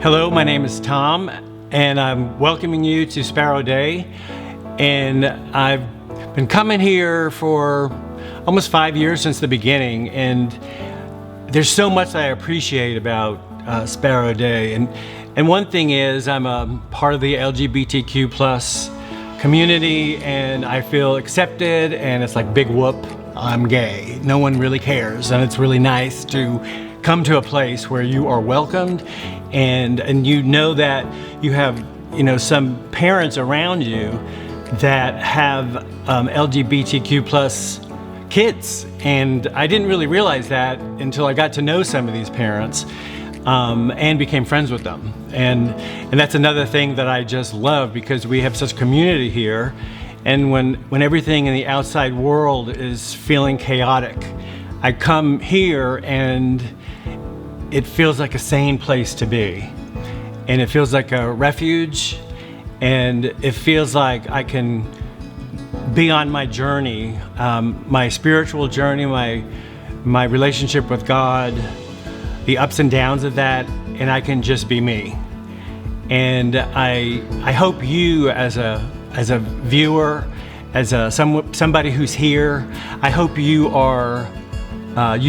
Hello, my name is Tom, and I'm welcoming you to Sparrow Day. And I've been coming here for almost 5 years since the beginning, and there's so much that I appreciate about Sparrow Day. And one thing is, I'm a part of the LGBTQ plus community, and I feel accepted, and it's like big whoop, I'm gay. No one really cares, and it's really nice to come to a place where you are welcomed, and you know that you have some parents around you that have LGBTQ plus kids, and I didn't really realize that until I got to know some of these parents and became friends with them, and that's another thing that I just love, because we have such community here, and when everything in the outside world is feeling chaotic, I come here and it feels like a sane place to be, and it feels like a refuge, and it feels like I can be on my journey, my spiritual journey, my relationship with God, the ups and downs of that, and I can just be me. And I hope you, as a viewer, as somebody who's here, I hope you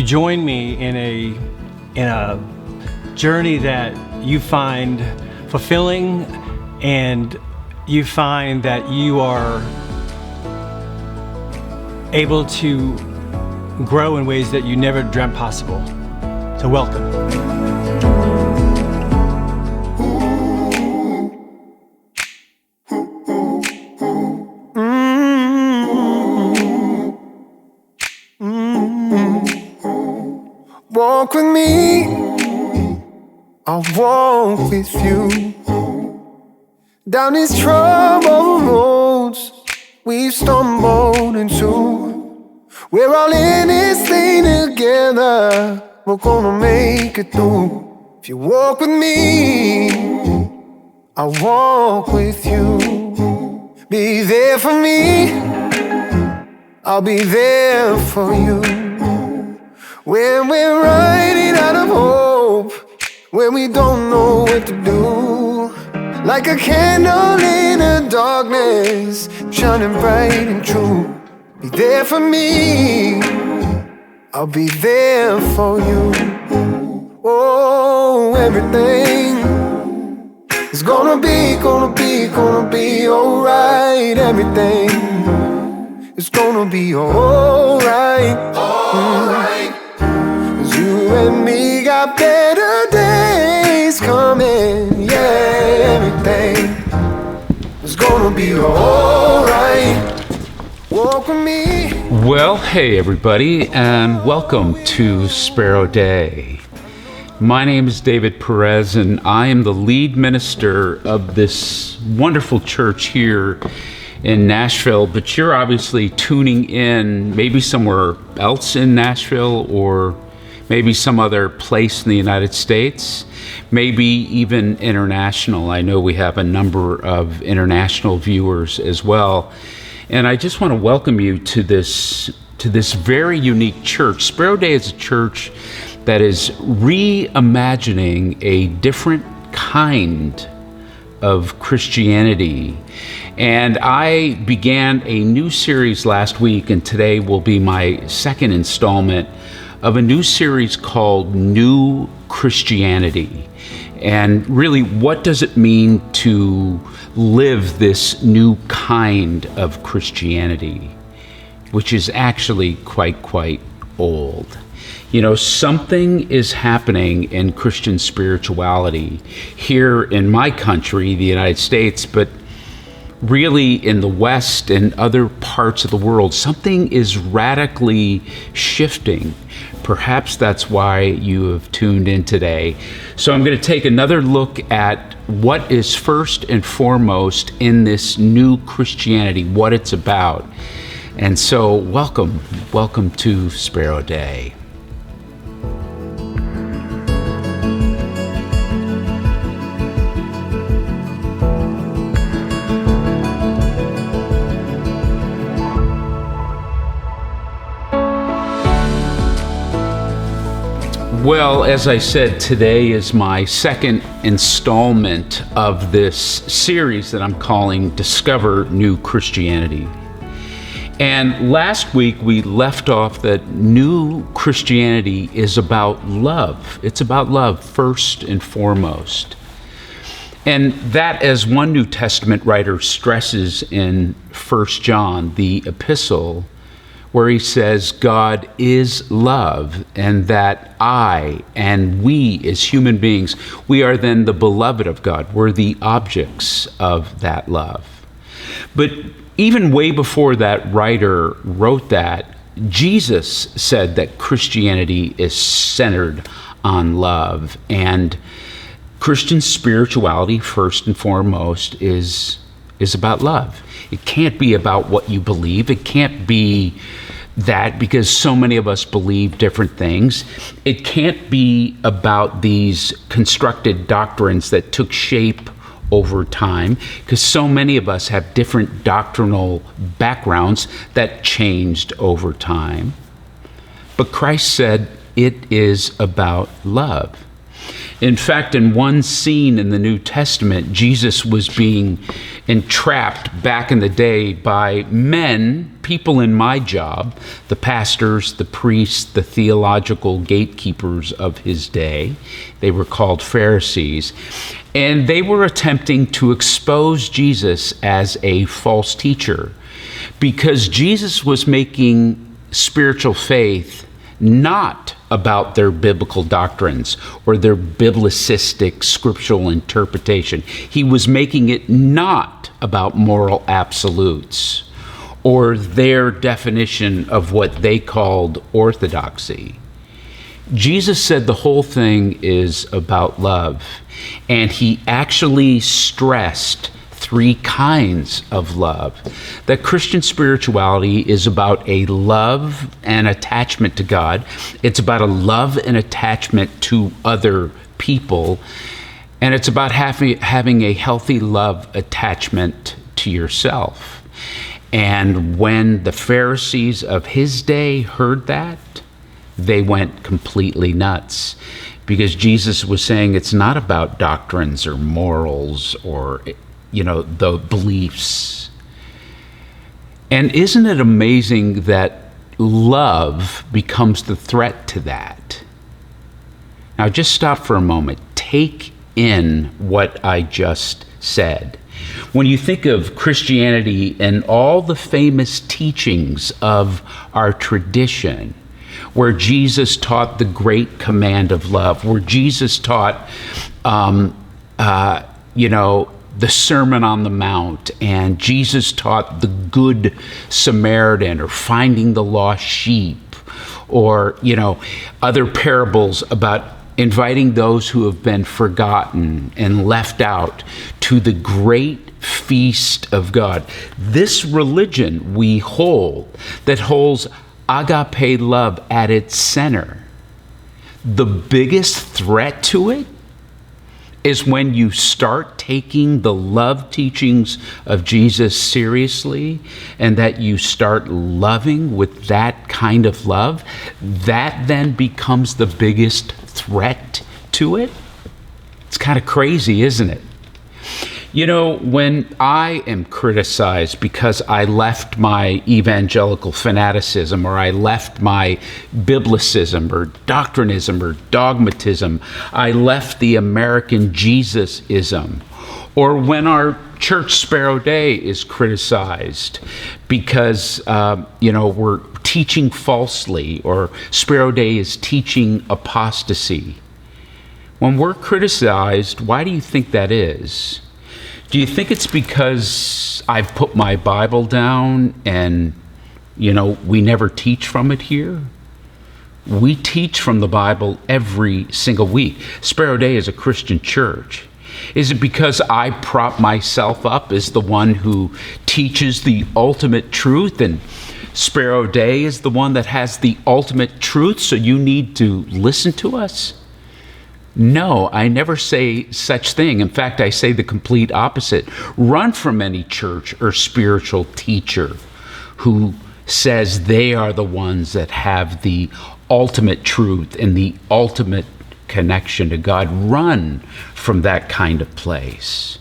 join me in a journey that you find fulfilling, and you find that you are able to grow in ways that you never dreamt possible. So welcome. Walk with me, I'll walk with you down these troubled roads we've stumbled into. We're all in this thing together, we're gonna make it through. If you walk with me, I'll walk with you. Be there for me, I'll be there for you. When we're running out of hope, when we don't know what to do, like a candle in the darkness, shining bright and true. Be there for me, I'll be there for you. Oh, everything is gonna be alright. Everything is gonna be alright. Alright. You and me got better days coming, yeah. Everything is gonna be alright. Walk with me. Well, hey everybody, and welcome to Sparrow Day. My name is David Perez, and I am the lead minister of this wonderful church here in Nashville, but you're obviously tuning in maybe somewhere else in Nashville, or maybe some other place in the United States, maybe even international. I know we have a number of international viewers as well. And I just want to welcome you to this very unique church. Sparrow Day is a church that is reimagining a different kind of Christianity. And I began a new series last week, and today will be my second installment of a new series called New Christianity. And really, what does it mean to live this new kind of Christianity, which is actually quite old? You know, something is happening in Christian spirituality here in my country, the United States, but really in the West and other parts of the world. Something is radically shifting. Perhaps that's why you have tuned in today. So I'm going to take another look at what is first and foremost in this new Christianity, what it's about. And so welcome to Sparrow Day. Well, as I said, today is my second installment of this series that I'm calling Discover New Christianity. And last week we left off that new Christianity is about love. It's about love first and foremost. And that, as one New Testament writer stresses in 1 John, the epistle, where he says God is love, and that I and we as human beings, we are then the beloved of God. We're the objects of that love. But even way before that writer wrote that, Jesus said that Christianity is centered on love. And Christian spirituality, first and foremost, is about love. It can't be about what you believe. It can't be that, because so many of us believe different things. It can't be about these constructed doctrines that took shape over time, because so many of us have different doctrinal backgrounds that changed over time. But Christ said it is about love. In fact, in one scene in the New Testament, Jesus was being entrapped back in the day by men, people in my job, the pastors, the priests, the theological gatekeepers of his day. They were called Pharisees. And they were attempting to expose Jesus as a false teacher, because Jesus was making spiritual faith not about their biblical doctrines or their biblicistic scriptural interpretation. He was making it not about moral absolutes or their definition of what they called orthodoxy. Jesus said the whole thing is about love, and he actually stressed three kinds of love. That Christian spirituality is about a love and attachment to God. It's about a love and attachment to other people. And it's about having a healthy love attachment to yourself. And when the Pharisees of his day heard that, they went completely nuts, because Jesus was saying it's not about doctrines or morals or the beliefs. And isn't it amazing that love becomes the threat to that? Now just stop for a moment. Take in what I just said. When you think of Christianity and all the famous teachings of our tradition, where Jesus taught the great command of love, where Jesus taught, the Sermon on the Mount, and Jesus taught the Good Samaritan, or finding the lost sheep, or, other parables about inviting those who have been forgotten and left out to the great feast of God. This religion we hold, that holds agape love at its center, the biggest threat to it is when you start taking the love teachings of Jesus seriously, and that you start loving with that kind of love. That then becomes the biggest threat to it. It's kind of crazy, isn't it? When I am criticized because I left my evangelical fanaticism, or I left my biblicism or doctrinism or dogmatism, I left the American Jesus-ism, or when our church Sparrow Day is criticized because, we're teaching falsely, or Sparrow Day is teaching apostasy. When we're criticized, why do you think that is? Do you think it's because I've put my Bible down and, we never teach from it here? We teach from the Bible every single week. Sparrow Day is a Christian church. Is it because I prop myself up as the one who teaches the ultimate truth, and Sparrow Day is the one that has the ultimate truth, so you need to listen to us? No, I never say such thing. In fact, I say the complete opposite. Run from any church or spiritual teacher who says they are the ones that have the ultimate truth and the ultimate connection to God, run from that kind of place?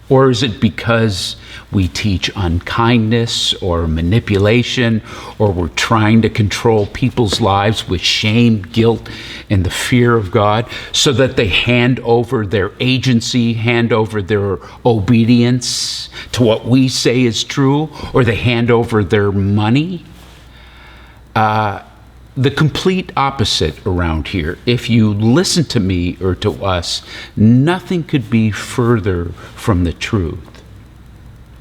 Or is it because we teach unkindness or manipulation, or we're trying to control people's lives with shame, guilt, and the fear of God so that they hand over their agency, hand over their obedience to what we say is true, or they hand over their money? The complete opposite around here. If you listen to me or to us, nothing could be further from the truth.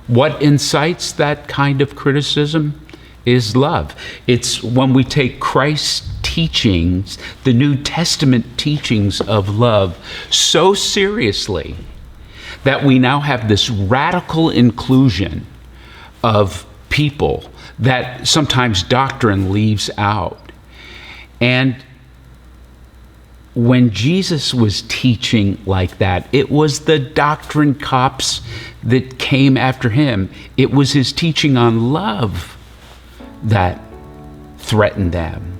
What incites that kind of criticism is love. It's when we take Christ's teachings, the New Testament teachings of love, so seriously that we now have this radical inclusion of people that sometimes doctrine leaves out. And when Jesus was teaching like that, it was the doctrine cops that came after him. It was his teaching on love that threatened them.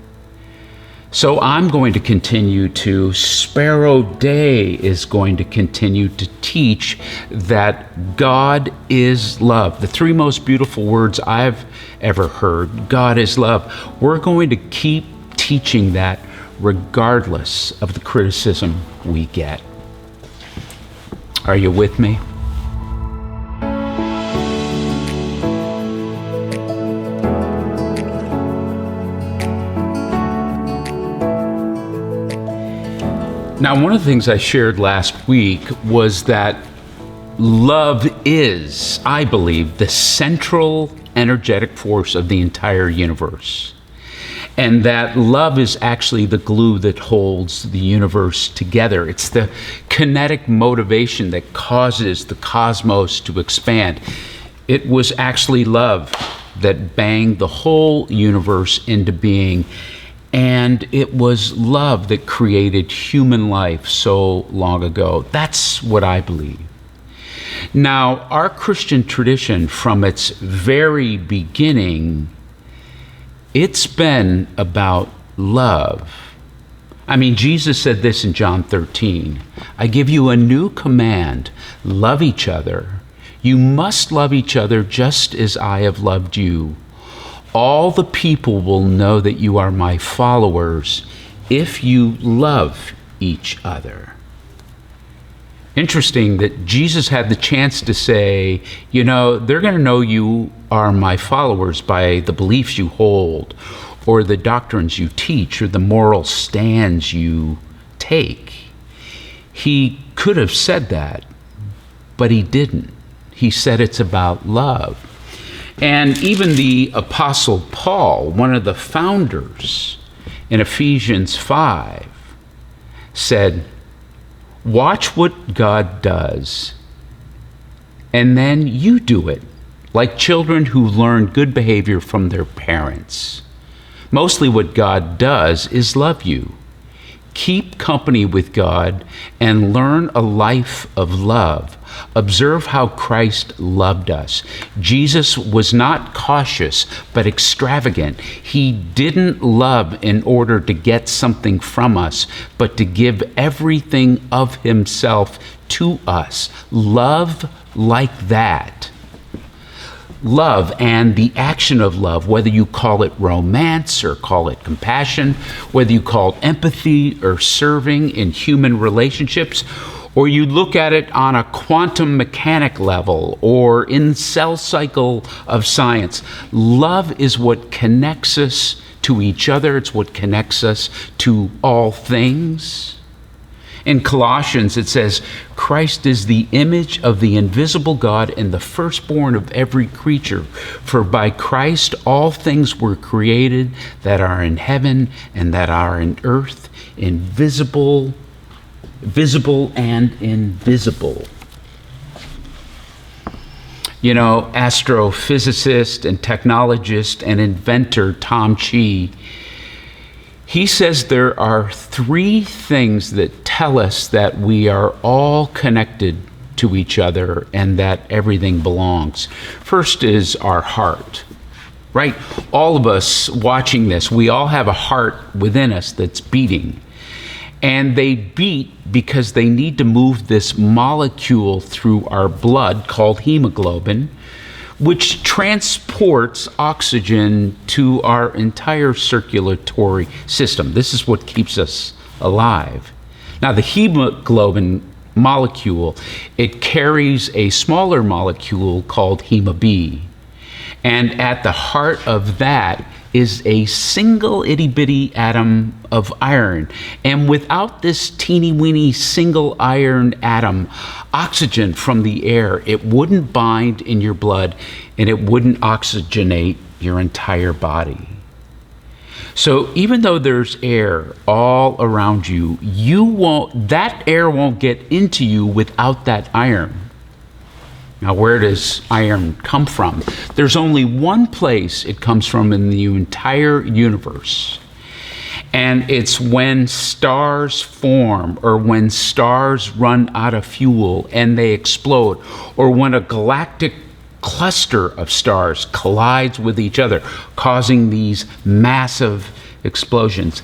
So I'm going to continue to, Sparrow Day is going to continue to teach that God is love. The three most beautiful words I've ever heard, God is love. We're going to keep teaching that regardless of the criticism we get. Are you with me? Now, one of the things I shared last week was that love is, I believe, the central energetic force of the entire universe. And that love is actually the glue that holds the universe together. It's the kinetic motivation that causes the cosmos to expand. It was actually love that banged the whole universe into being. And it was love that created human life so long ago. That's what I believe. Now, our Christian tradition, from its very beginning, it's been about love. I mean, Jesus said this in John 13, I give you a new command, love each other. You must love each other just as I have loved you. All the people will know that you are my followers if you love each other. Interesting that Jesus had the chance to say, you know, they're going to know you are my followers by the beliefs you hold, or the doctrines you teach, or the moral stands you take. He could have said that, but he didn't. He said it's about love. And even the Apostle Paul, one of the founders in Ephesians 5, said, watch what God does, and then you do it, like children who learn good behavior from their parents. Mostly what God does is love you. Keep company with God and learn a life of love. Observe how Christ loved us. Jesus was not cautious, but extravagant. He didn't love in order to get something from us, but to give everything of himself to us. Love like that. Love and the action of love, whether you call it romance or call it compassion, whether you call it empathy or serving in human relationships, or you look at it on a quantum mechanic level or in cell cycle of science, love is what connects us to each other. It's what connects us to all things. In Colossians, it says, Christ is the image of the invisible God and the firstborn of every creature. For by Christ all things were created that are in heaven and that are in earth, visible and invisible. You know, astrophysicist and technologist and inventor Tom Chi, he says there are three things that tell us that we are all connected to each other and that everything belongs. First is our heart. right? All of us watching this, we all have a heart within us that's beating. And they beat because they need to move this molecule through our blood called hemoglobin, which transports oxygen to our entire circulatory system. This is what keeps us alive. Now, the hemoglobin molecule, it carries a smaller molecule called hema B. And at the heart of that is a single itty-bitty atom of iron. And without this teeny-weeny single iron atom, oxygen from the air, it wouldn't bind in your blood and it wouldn't oxygenate your entire body. So even though there's air all around you, that air won't get into you without that iron. Now, where does iron come from? There's only one place it comes from in the entire universe. And it's when stars form, or when stars run out of fuel and they explode, or when a galactic cluster of stars collides with each other, causing these massive explosions.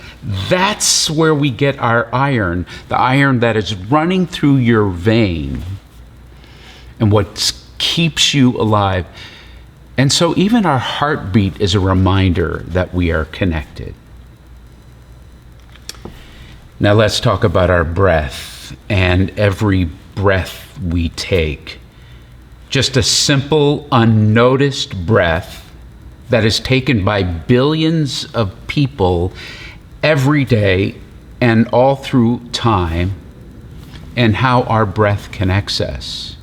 That's where we get our iron, the iron that is running through your vein and what keeps you alive. And so even our heartbeat is a reminder that we are connected. Now let's talk about our breath and every breath we take. Just a simple, unnoticed breath that is taken by billions of people every day and all through time, and how our breath connects us.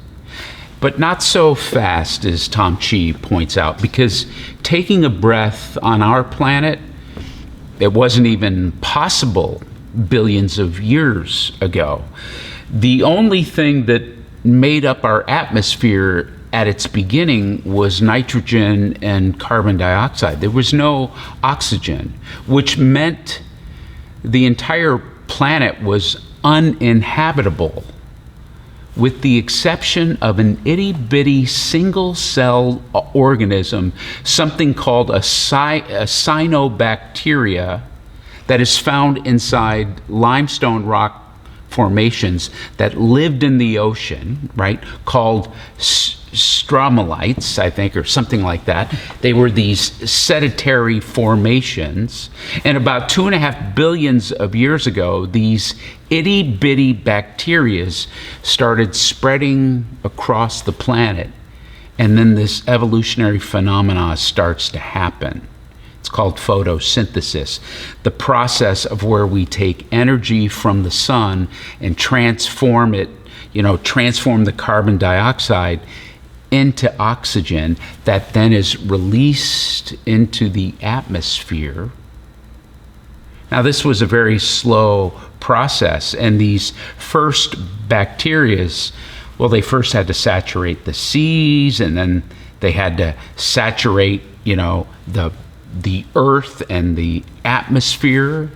But not so fast, as Tom Chi points out, because taking a breath on our planet, it wasn't even possible billions of years ago. The only thing that made up our atmosphere at its beginning was nitrogen and carbon dioxide. There was no oxygen, which meant the entire planet was uninhabitable, with the exception of an itty-bitty single-cell organism, something called a cyanobacteria, that is found inside limestone rock formations that lived in the ocean, right, called stromatolites, I think, or something like that. They were these sedentary formations. And about 2.5 billion of years ago, these itty-bitty bacteria started spreading across the planet. And then this evolutionary phenomena starts to happen. It's called photosynthesis, the process of where we take energy from the sun and transform it, transform the carbon dioxide into oxygen that then is released into the atmosphere. Now, this was a very slow process, and these first bacteria, well, they first had to saturate the seas, and then they had to saturate, the earth and the atmosphere,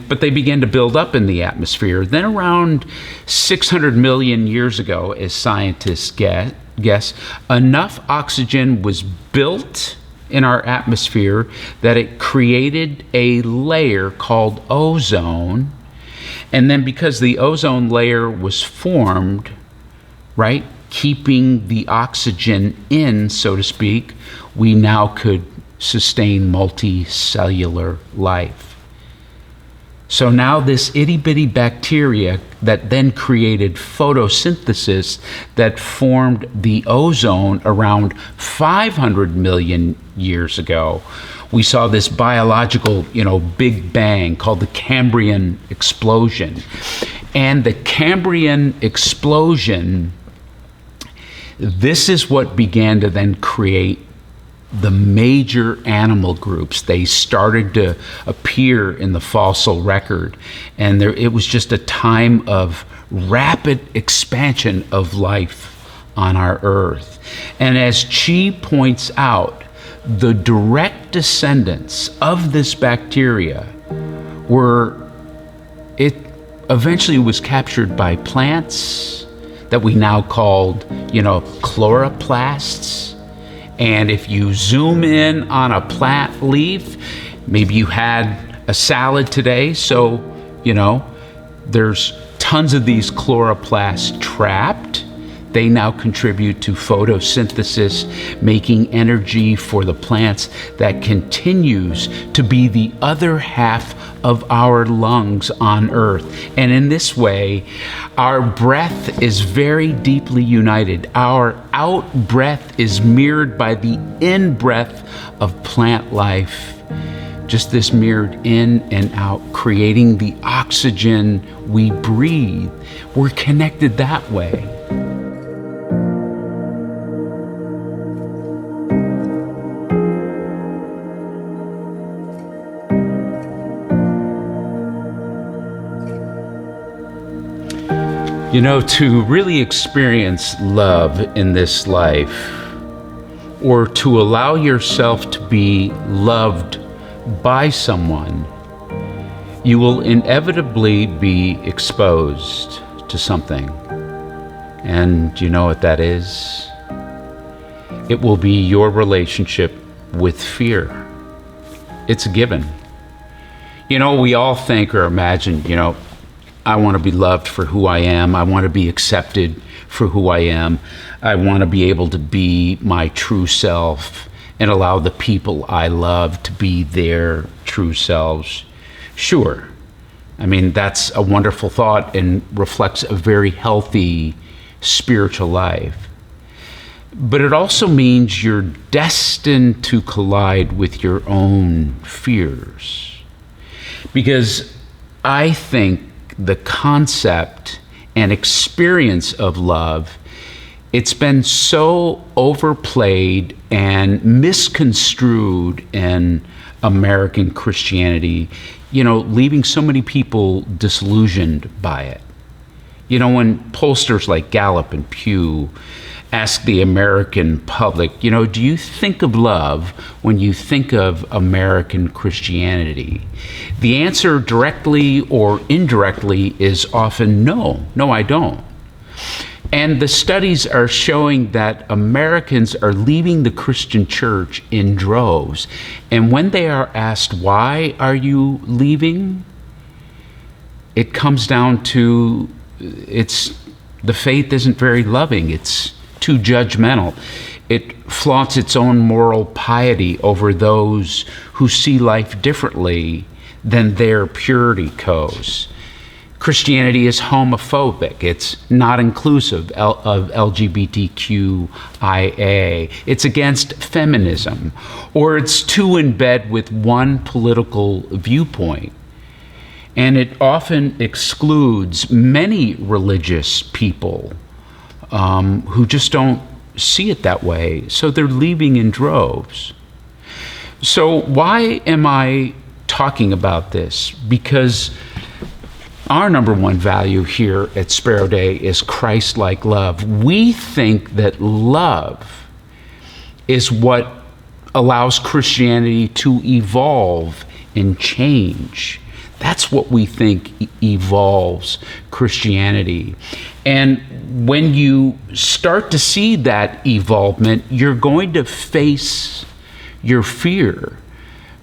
but they began to build up in the atmosphere. Then around 600 million years ago, as scientists guess, enough oxygen was built in our atmosphere that it created a layer called ozone. And then because the ozone layer was formed, right, keeping the oxygen in, so to speak, we now could sustain multicellular life. So now this itty-bitty bacteria that then created photosynthesis that formed the ozone around 500 million years ago. We saw this biological, Big Bang called the Cambrian explosion. And the Cambrian explosion, this is what began to then create the major animal groups. They started to appear in the fossil record, and it was just a time of rapid expansion of life on our earth. And as Chi points out, the direct descendants of this bacteria it eventually was captured by plants that we now called, chloroplasts. And if you zoom in on a plant leaf, maybe you had a salad today, so, there's tons of these chloroplasts trapped. They now contribute to photosynthesis, making energy for the plants that continues to be the other half of our lungs on earth. And in this way, our breath is very deeply united. Our out breath is mirrored by the in breath of plant life. Just this mirrored in and out, creating the oxygen we breathe. We're connected that way. To really experience love in this life, or to allow yourself to be loved by someone, you will inevitably be exposed to something. And you know what that is? It will be your relationship with fear. It's a given. We all think or imagine, I want to be loved for who I am. I want to be accepted for who I am. I want to be able to be my true self and allow the people I love to be their true selves. Sure. That's a wonderful thought and reflects a very healthy spiritual life. But it also means you're destined to collide with your own fears. Because I think the concept and experience of love, it's been so overplayed and misconstrued in American Christianity, leaving so many people disillusioned by it. When pollsters like Gallup and Pew ask the American public, do you think of love when you think of American Christianity? The answer, directly or indirectly, is often no, I don't. And the studies are showing that Americans are leaving the Christian church in droves. And when they are asked, why are you leaving? It comes down to, the faith isn't very loving. It's too judgmental. It flaunts its own moral piety over those who see life differently than their purity codes. Christianity is homophobic. It's not inclusive of LGBTQIA. It's against feminism, or it's too in bed with one political viewpoint. And it often excludes many religious people who just don't see it that way. So they're leaving in droves. So why am I talking about this? Because our number one value here at Sparrow Day is Christ-like love. We think that love is what allows Christianity to evolve and change. That's what we think evolves Christianity. And when you start to see that evolvement, you're going to face your fear.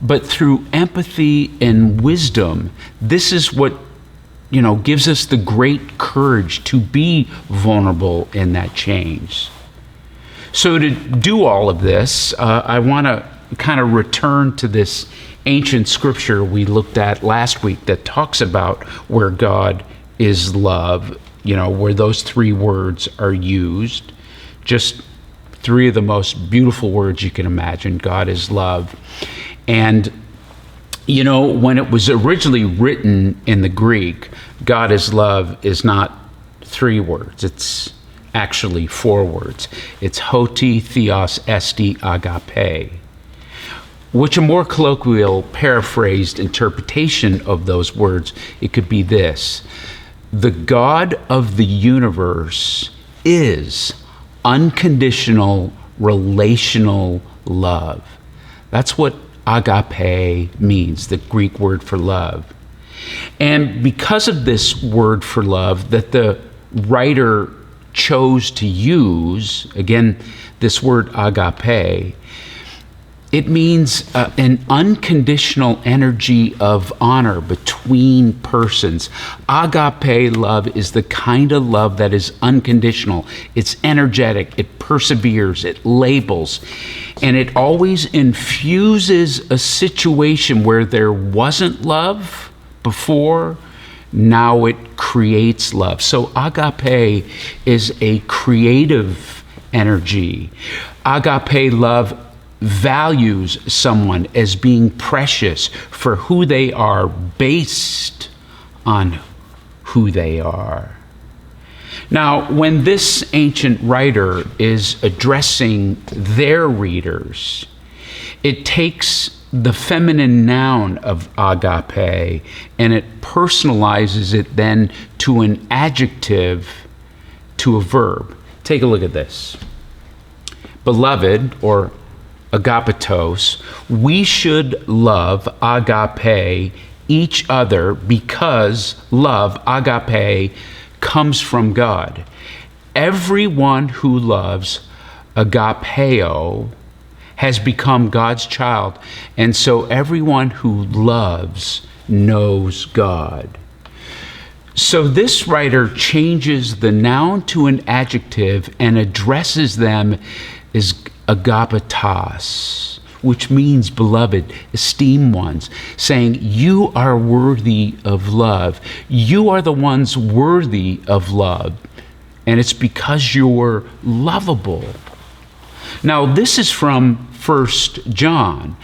But through empathy and wisdom, this is what gives us the great courage to be vulnerable in that change. So to do all of this, I want to kind of return to this ancient scripture we looked at last week that talks about where God is love, where those three words are used. Just three of the most beautiful words you can imagine. God is love. And when it was originally written in the Greek, God is love is not three words. It's actually four words. It's hoti, theos, esti, agape. Which a more colloquial, paraphrased interpretation of those words, it could be this: the God of the universe is unconditional, relational love. That's what agape means, the Greek word for love. And because of this word for love that the writer chose to use, again, this word agape, it means an unconditional energy of honor between persons. Agape love is the kind of love that is unconditional. It's energetic, it perseveres, it labels, and it always infuses a situation where there wasn't love before. Now it creates love. So agape is a creative energy. Agape love values someone as being precious for who they are based on who they are. Now, when this ancient writer is addressing their readers, it takes the feminine noun of agape and it personalizes it then to an adjective, to a verb. Take a look at this. Beloved, or agapetos, we should love, agape, each other because love, agape, comes from God. Everyone who loves, agapeo, has become God's child, and so everyone who loves knows God. So this writer changes the noun to an adjective and addresses them as agapetos, which means beloved, esteemed ones, saying you are worthy of love. You are the ones worthy of love, and it's because you're lovable. Now, this is from 1 John,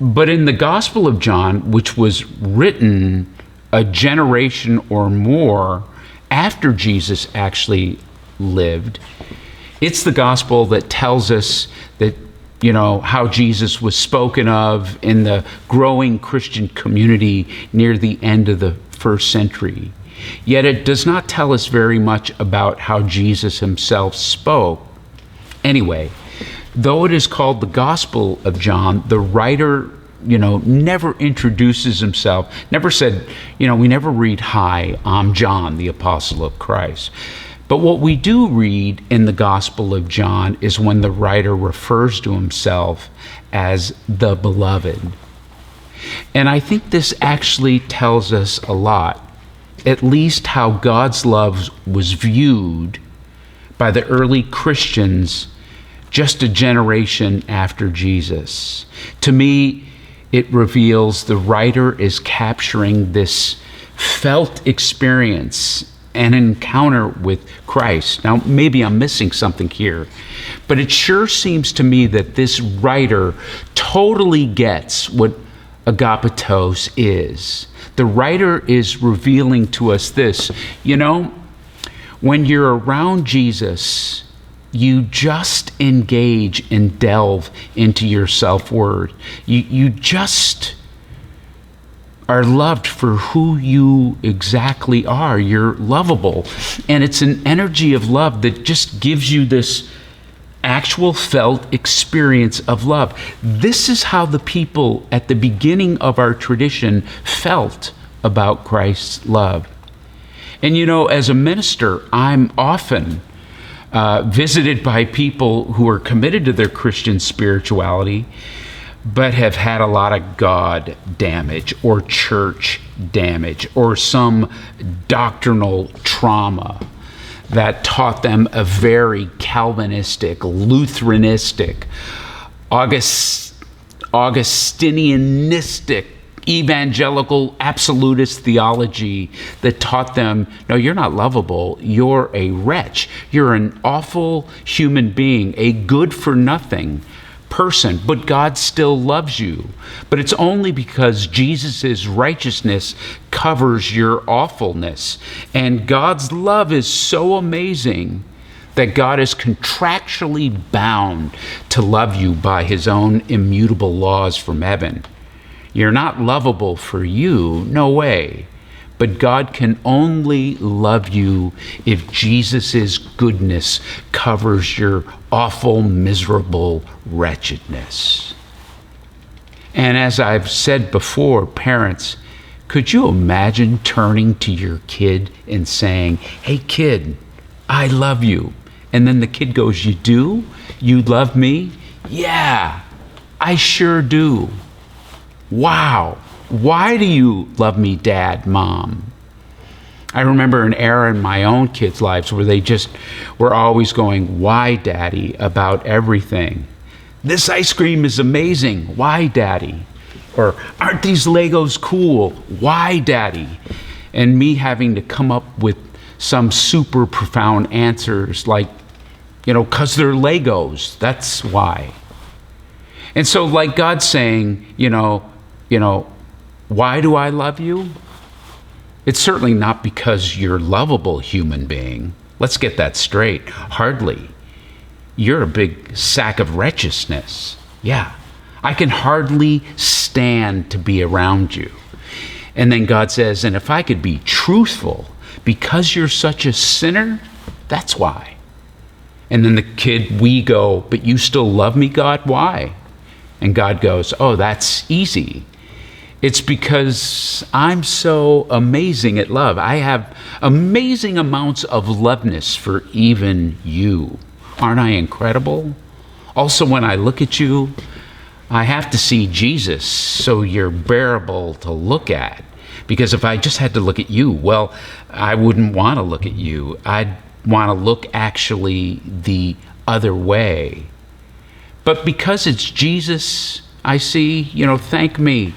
but in the Gospel of John, which was written a generation or more after Jesus actually lived, it's the gospel that tells us that, how Jesus was spoken of in the growing Christian community near the end of the first century. Yet it does not tell us very much about how Jesus himself spoke. Anyway, though it is called the Gospel of John, the writer, never introduces himself, never said, we never read, "Hi, I'm John, the apostle of Christ." But what we do read in the Gospel of John is when the writer refers to himself as the beloved. And I think this actually tells us a lot, at least how God's love was viewed by the early Christians just a generation after Jesus. To me, it reveals the writer is capturing this felt experience, an encounter with Christ. Now, maybe I'm missing something here, but it sure seems to me that this writer totally gets what agapetos is. The writer is revealing to us this, when you're around Jesus, you just engage and delve into your self-worth. You just are loved for who you exactly are. You're lovable. And it's an energy of love that just gives you this actual felt experience of love. This is how the people at the beginning of our tradition felt about Christ's love. And as a minister, I'm often visited by people who are committed to their Christian spirituality, but have had a lot of God damage or church damage or some doctrinal trauma that taught them a very Calvinistic, Lutheranistic, Augustinianistic, evangelical, absolutist theology that taught them, no, you're not lovable, you're a wretch, you're an awful human being, a good-for-nothing person, but God still loves you. But it's only because Jesus' righteousness covers your awfulness. And God's love is so amazing that God is contractually bound to love you by his own immutable laws from heaven. You're not lovable for you, no way. But God can only love you if Jesus' goodness covers your awful, miserable wretchedness. And as I've said before, parents, could you imagine turning to your kid and saying, "Hey kid, I love you. And then the kid goes, you do? You love me? Yeah, I sure do. Wow. Why do you love me, Dad, Mom? I remember an era in my own kids' lives where they just were always going, why, Daddy, about everything. This ice cream is amazing. Why, Daddy? Or aren't these Legos cool? Why, Daddy? And me having to come up with some super profound answers like, 'cause they're Legos, that's why. And so like God saying, why do I love you? It's certainly not because you're a lovable human being. Let's get that straight. Hardly. You're a big sack of wretchedness. Yeah. I can hardly stand to be around you. And then God says, and if I could be truthful, because you're such a sinner, that's why. And then the kid, we go, but you still love me, God? Why? And God goes, oh, that's easy. It's because I'm so amazing at love. I have amazing amounts of loveness for even you. Aren't I incredible? Also, when I look at you, I have to see Jesus so you're bearable to look at. Because if I just had to look at you, well, I wouldn't want to look at you. I'd want to look actually the other way. But because it's Jesus I see, thank me.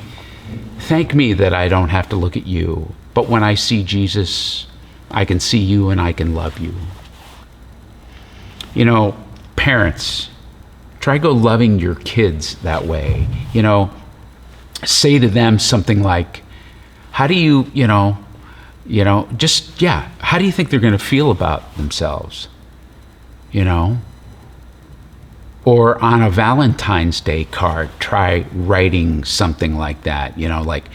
Thank me that I don't have to look at you. But when I see Jesus, I can see you and I can love you. Parents, try go loving your kids that way. Say to them something like, how do you, how do you think they're going to feel about themselves? Or on a Valentine's Day card, try writing something like that, like,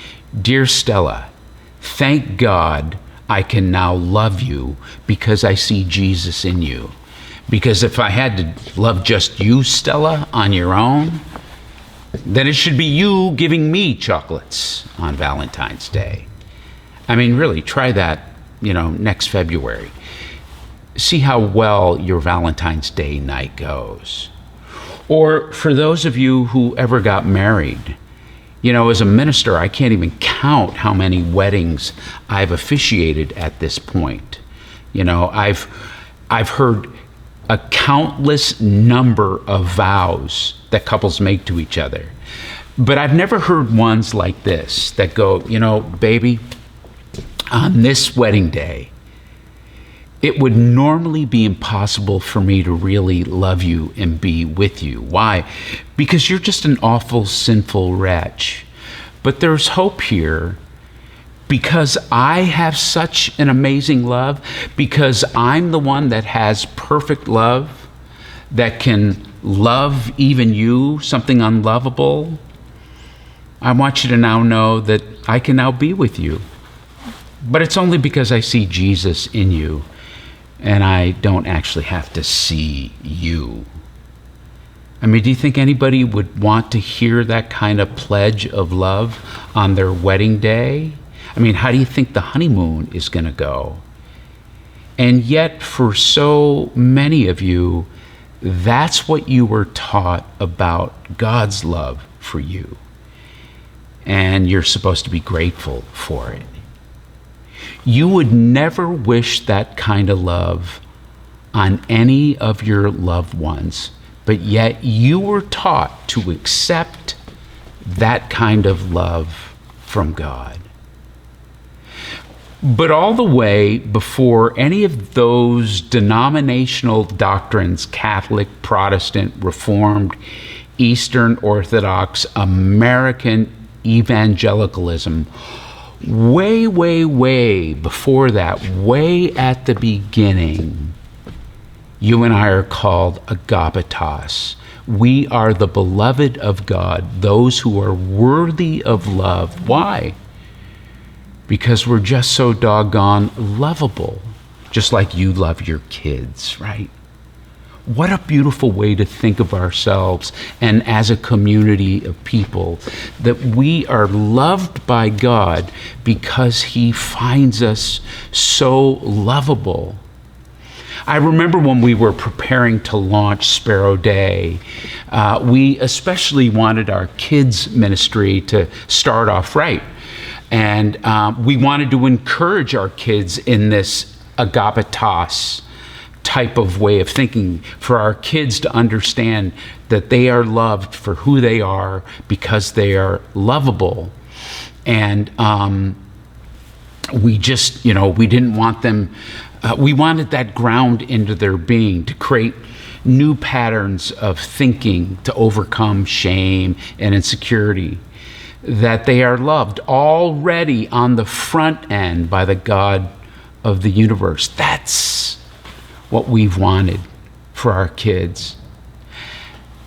Dear Stella, thank God I can now love you because I see Jesus in you. Because if I had to love just you, Stella, on your own, then it should be you giving me chocolates on Valentine's Day. I mean, really, try that, next February. See how well your Valentine's Day night goes. Or for those of you who ever got married, as a minister, I can't even count how many weddings I've officiated at this point. I've heard a countless number of vows that couples make to each other. But I've never heard ones like this that go, baby, on this wedding day, it would normally be impossible for me to really love you and be with you. Why? Because you're just an awful, sinful wretch. But there's hope here because I have such an amazing love, because I'm the one that has perfect love, that can love even you, something unlovable. I want you to now know that I can now be with you. But it's only because I see Jesus in you, and I don't actually have to see you. I mean, do you think anybody would want to hear that kind of pledge of love on their wedding day? I mean, how do you think the honeymoon is going to go? And yet, for so many of you, that's what you were taught about God's love for you. And you're supposed to be grateful for it. You would never wish that kind of love on any of your loved ones, but yet you were taught to accept that kind of love from God. But all the way before any of those denominational doctrines, Catholic, Protestant, Reformed, Eastern Orthodox, American evangelicalism, way, way, way before that, way at the beginning, you and I are called agapetos. We are the beloved of God, those who are worthy of love. Why? Because we're just so doggone lovable, just like you love your kids, right? What a beautiful way to think of ourselves and as a community of people, that we are loved by God because He finds us so lovable. I remember when we were preparing to launch Sparrow Day, we especially wanted our kids' ministry to start off right. And we wanted to encourage our kids in this agapetos type of way of thinking, for our kids to understand that they are loved for who they are because they are lovable. And we just, we didn't want them, we wanted that ground into their being to create new patterns of thinking to overcome shame and insecurity, that they are loved already on the front end by the God of the universe. That's what we've wanted for our kids.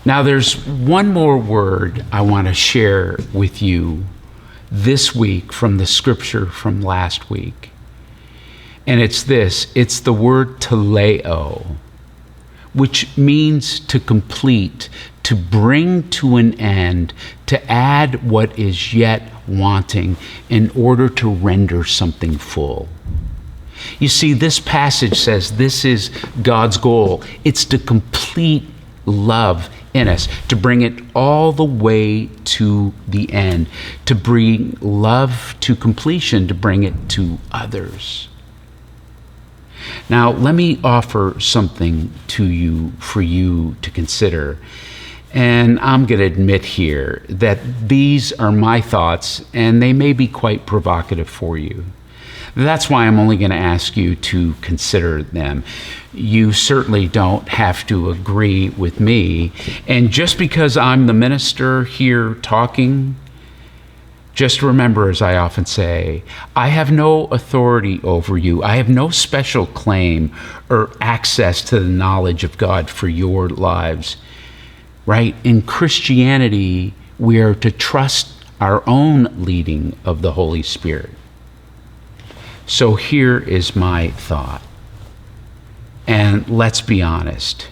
Now, there's one more word I want to share with you this week from the scripture from last week. And it's this. It's the word teleo, which means to complete, to bring to an end, to add what is yet wanting in order to render something full. You see, this passage says this is God's goal. It's to complete love in us, to bring it all the way to the end, to bring love to completion, to bring it to others. Now, let me offer something to you for you to consider. And I'm going to admit here that these are my thoughts, and they may be quite provocative for you. That's why I'm only going to ask you to consider them. You certainly don't have to agree with me. And just because I'm the minister here talking, just remember, as I often say, I have no authority over you. I have no special claim or access to the knowledge of God for your lives. Right? In Christianity, we are to trust our own leading of the Holy Spirit. So here is my thought. And let's be honest.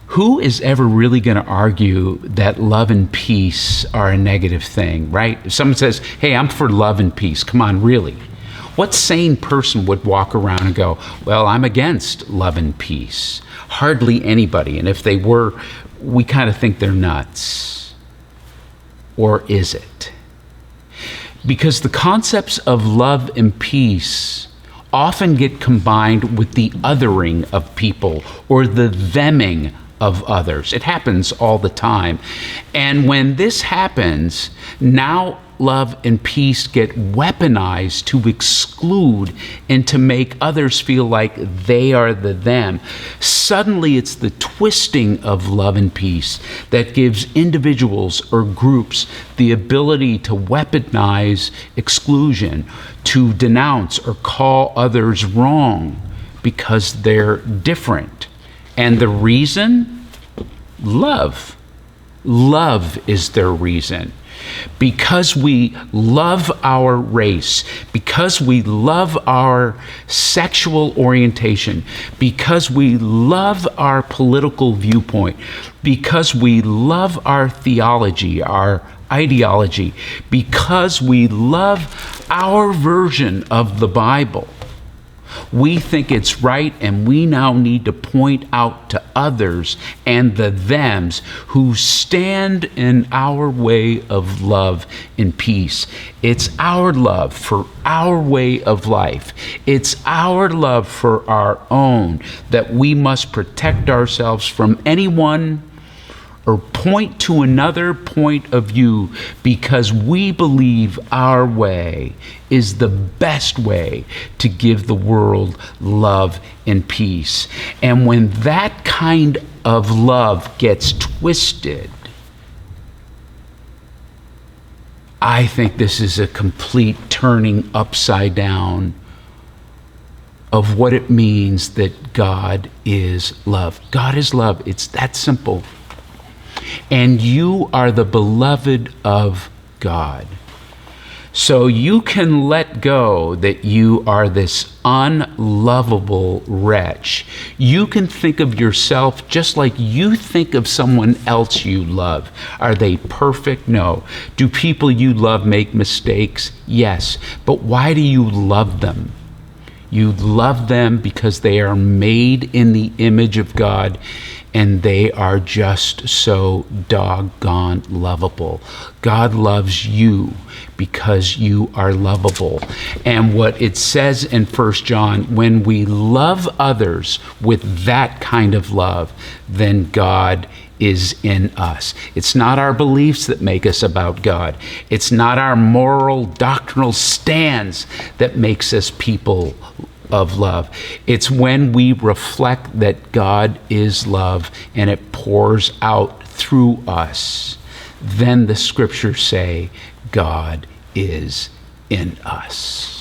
Who is ever really going to argue that love and peace are a negative thing, right? If someone says, hey, I'm for love and peace, come on, really? What sane person would walk around and go, well, I'm against love and peace? Hardly anybody. And if they were, we kind of think they're nuts. Or is it? Because the concepts of love and peace often get combined with the othering of people or the theming of others. It happens all the time. And when this happens, now love and peace get weaponized to exclude and to make others feel like they are the them. Suddenly, it's the twisting of love and peace that gives individuals or groups the ability to weaponize exclusion, to denounce or call others wrong because they're different. And the reason? Love. Love is their reason. Because we love our race, because we love our sexual orientation, because we love our political viewpoint, because we love our theology, our ideology, because we love our version of the Bible, we think it's right, and we now need to point out to others and the thems who stand in our way of love and peace. It's our love for our way of life. It's our love for our own that we must protect ourselves from anyone or point to another point of view because we believe our way is the best way to give the world love and peace. And when that kind of love gets twisted, I think this is a complete turning upside down of what it means that God is love. God is love. It's that simple. And you are the beloved of God. So you can let go that you are this unlovable wretch. You can think of yourself just like you think of someone else you love. Are they perfect? No. Do people you love make mistakes? Yes. But why do you love them? You love them because they are made in the image of God, and they are just so doggone lovable. God loves you because you are lovable. And what it says in 1 John, when we love others with that kind of love, then God is in us. It's not our beliefs that make us about God. It's not our moral, doctrinal stands that makes us people of love. It's when we reflect that God is love and it pours out through us. Then the scriptures say God is in us.